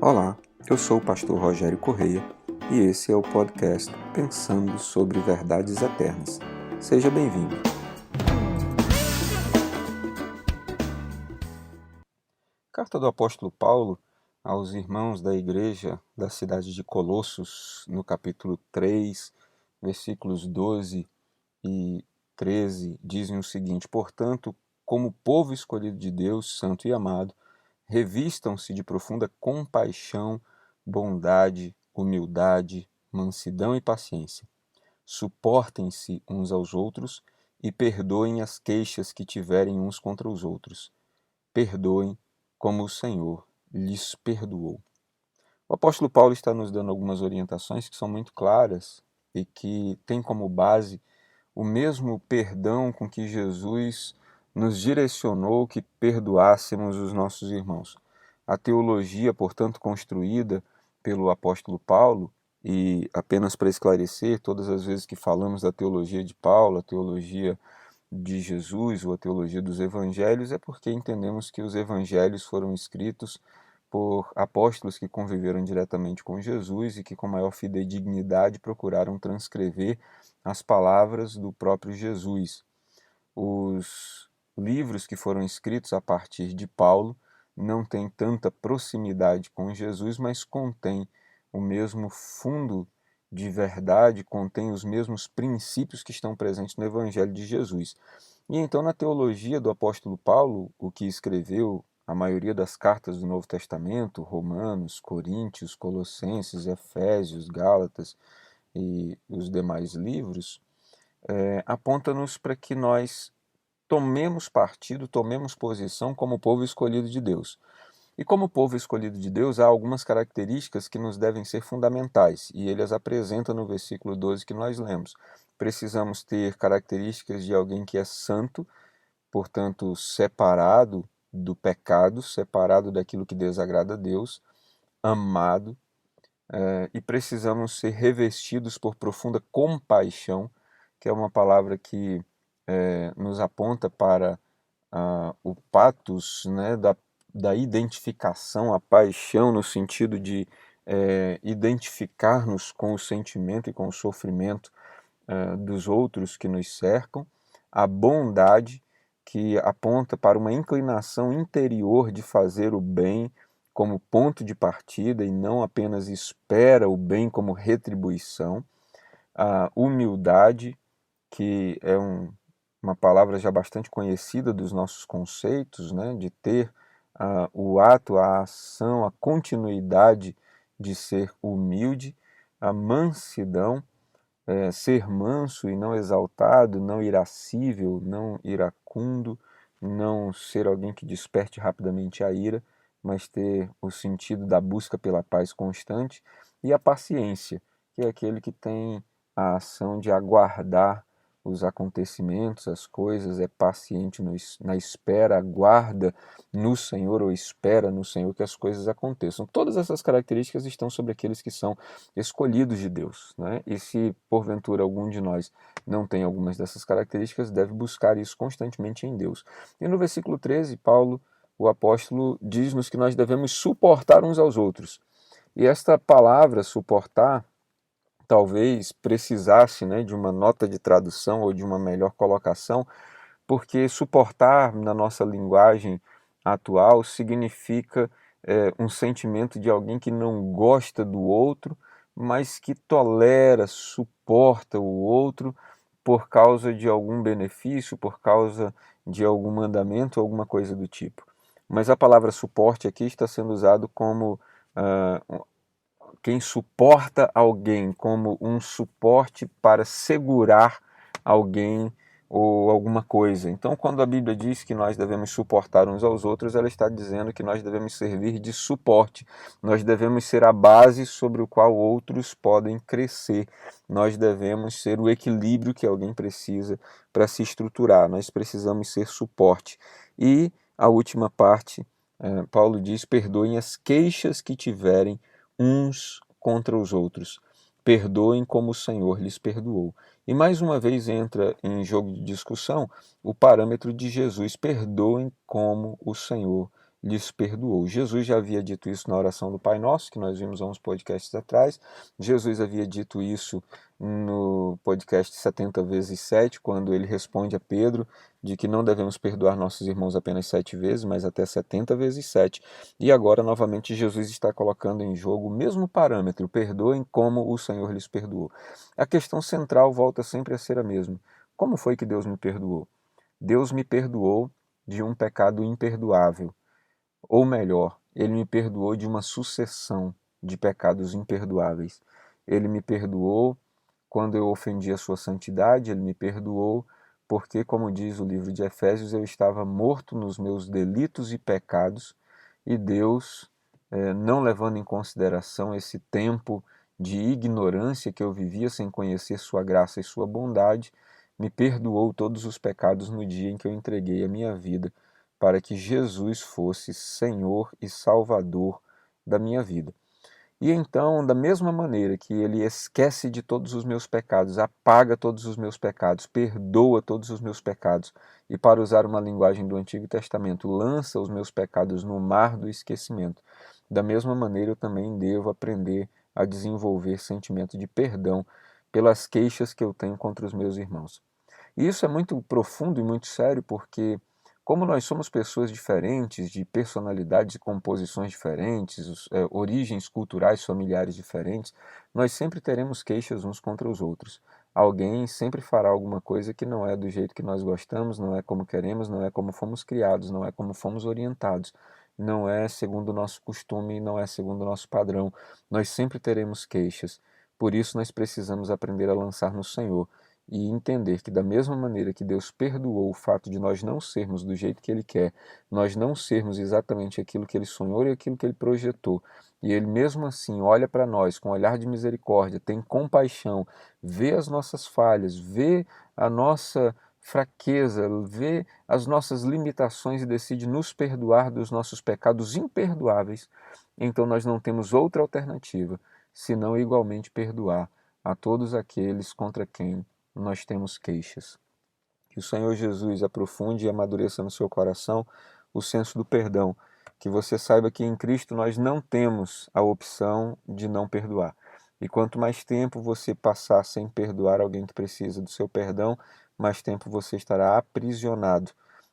Olá, eu sou o pastor Rogério Correia e esse é o podcast Pensando sobre Verdades Eternas. Seja bem-vindo. Carta do apóstolo Paulo aos irmãos da igreja da cidade de Colossos, no capítulo 3, versículos 12 e 13, dizem o seguinte: Portanto, como povo escolhido de Deus, santo e amado, revistam-se de profunda compaixão, bondade, humildade, mansidão e paciência. Suportem-se uns aos outros e perdoem as queixas que tiverem uns contra os outros. Perdoem como o Senhor lhes perdoou. O apóstolo Paulo está nos dando algumas orientações que são muito claras e que têm como base o mesmo perdão com que Jesus nos direcionou que perdoássemos os nossos irmãos. A teologia, portanto, construída pelo apóstolo Paulo, e apenas para esclarecer, todas as vezes que falamos da teologia de Paulo, a teologia de Jesus ou a teologia dos evangelhos, é porque entendemos que os evangelhos foram escritos por apóstolos que conviveram diretamente com Jesus e que com maior fidedignidade procuraram transcrever as palavras do próprio Jesus. Os livros que foram escritos a partir de Paulo não têm tanta proximidade com Jesus, mas contêm o mesmo fundo de verdade, contêm os mesmos princípios que estão presentes no Evangelho de Jesus. E então, na teologia do apóstolo Paulo, o que escreveu a maioria das cartas do Novo Testamento, Romanos, Coríntios, Colossenses, Efésios, Gálatas e os demais livros, aponta-nos para que nós tomemos partido, tomemos posição como povo escolhido de Deus. E como povo escolhido de Deus, há algumas características que nos devem ser fundamentais, e ele as apresenta no versículo 12 que nós lemos. Precisamos ter características de alguém que é santo, portanto, separado do pecado, separado daquilo que desagrada a Deus, amado, e precisamos ser revestidos por profunda compaixão, que é uma palavra que nos aponta para o patos, né, da identificação, a paixão no sentido de identificar-nos com o sentimento e com o sofrimento dos outros que nos cercam, a bondade, que aponta para uma inclinação interior de fazer o bem como ponto de partida e não apenas espera o bem como retribuição, a humildade, que é uma palavra já bastante conhecida dos nossos conceitos, né, de ter o ato, a ação, a continuidade de ser humilde, a mansidão, ser manso e não exaltado, não irascível, não iracundo, não ser alguém que desperte rapidamente a ira, mas ter o sentido da busca pela paz constante, e a paciência, que é aquele que tem a ação de aguardar os acontecimentos, as coisas, é paciente na espera, aguarda no Senhor ou espera no Senhor que as coisas aconteçam. Todas essas características estão sobre aqueles que são escolhidos de Deus, né? E se porventura algum de nós não tem algumas dessas características, deve buscar isso constantemente em Deus. E no versículo 13, Paulo, o apóstolo, diz-nos que nós devemos suportar uns aos outros. E esta palavra, suportar, talvez precisasse, né, de uma nota de tradução ou de uma melhor colocação, porque suportar na nossa linguagem atual significa um sentimento de alguém que não gosta do outro, mas que tolera, suporta o outro por causa de algum benefício, por causa de algum mandamento, alguma coisa do tipo. Mas a palavra suporte aqui está sendo usado como quem suporta alguém, como um suporte para segurar alguém ou alguma coisa. Então, quando a Bíblia diz que nós devemos suportar uns aos outros, ela está dizendo que nós devemos servir de suporte. Nós devemos ser a base sobre o qual outros podem crescer. Nós devemos ser o equilíbrio que alguém precisa para se estruturar. Nós precisamos ser suporte. E a última parte, Paulo diz: perdoem as queixas que tiverem uns contra os outros. Perdoem como o Senhor lhes perdoou. E mais uma vez entra em jogo de discussão o parâmetro de Jesus. Perdoem como o Senhor lhes perdoou. Jesus já havia dito isso na oração do Pai Nosso, que nós vimos há uns podcasts atrás. Jesus havia dito isso no podcast 70 vezes 7, quando ele responde a Pedro de que não devemos perdoar nossos irmãos apenas 7 vezes, mas até 70 vezes 7. E agora, novamente, Jesus está colocando em jogo o mesmo parâmetro: perdoem como o Senhor lhes perdoou. A questão central volta sempre a ser a mesma. Como foi que Deus me perdoou? Deus me perdoou de um pecado imperdoável. Ou melhor, ele me perdoou de uma sucessão de pecados imperdoáveis. Ele me perdoou quando eu ofendi a sua santidade, ele me perdoou porque, como diz o livro de Efésios, eu estava morto nos meus delitos e pecados, e Deus, não levando em consideração esse tempo de ignorância que eu vivia sem conhecer sua graça e sua bondade, me perdoou todos os pecados no dia em que eu entreguei a minha vida para que Jesus fosse Senhor e Salvador da minha vida. E então, da mesma maneira que ele esquece de todos os meus pecados, apaga todos os meus pecados, perdoa todos os meus pecados, e, para usar uma linguagem do Antigo Testamento, lança os meus pecados no mar do esquecimento, da mesma maneira eu também devo aprender a desenvolver sentimento de perdão pelas queixas que eu tenho contra os meus irmãos. E isso é muito profundo e muito sério, porque como nós somos pessoas diferentes, de personalidades e composições diferentes, origens culturais, familiares diferentes, nós sempre teremos queixas uns contra os outros. Alguém sempre fará alguma coisa que não é do jeito que nós gostamos, não é como queremos, não é como fomos criados, não é como fomos orientados, não é segundo o nosso costume, não é segundo o nosso padrão. Nós sempre teremos queixas. Por isso nós precisamos aprender a lançar no Senhor e entender que, da mesma maneira que Deus perdoou o fato de nós não sermos do jeito que Ele quer, nós não sermos exatamente aquilo que Ele sonhou e aquilo que Ele projetou, e Ele mesmo assim olha para nós com um olhar de misericórdia, tem compaixão, vê as nossas falhas, vê a nossa fraqueza, vê as nossas limitações e decide nos perdoar dos nossos pecados imperdoáveis, então nós não temos outra alternativa senão igualmente perdoar a todos aqueles contra quem nós temos queixas. Que o Senhor Jesus aprofunde e amadureça no seu coração o senso do perdão. Que você saiba que em Cristo nós não temos a opção de não perdoar. E quanto mais tempo você passar sem perdoar alguém que precisa do seu perdão, mais tempo você estará aprisionado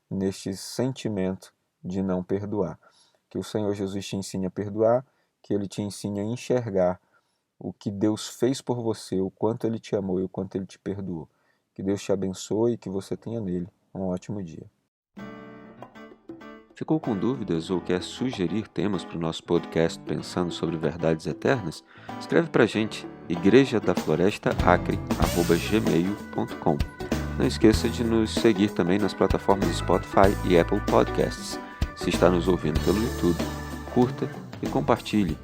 neste sentimento de não perdoar. Que o Senhor Jesus te ensine a perdoar, que Ele te ensine a enxergar o que Deus fez por você, o quanto Ele te amou e o quanto Ele te perdoou. Que Deus te abençoe e que você tenha nele um ótimo dia. Ficou com dúvidas ou quer sugerir temas para o nosso podcast Pensando sobre Verdades Eternas? Escreve para a gente, igrejadaflorestaacre@gmail.com. Não esqueça de nos seguir também nas plataformas Spotify e Apple Podcasts. Se está nos ouvindo pelo YouTube, curta e compartilhe.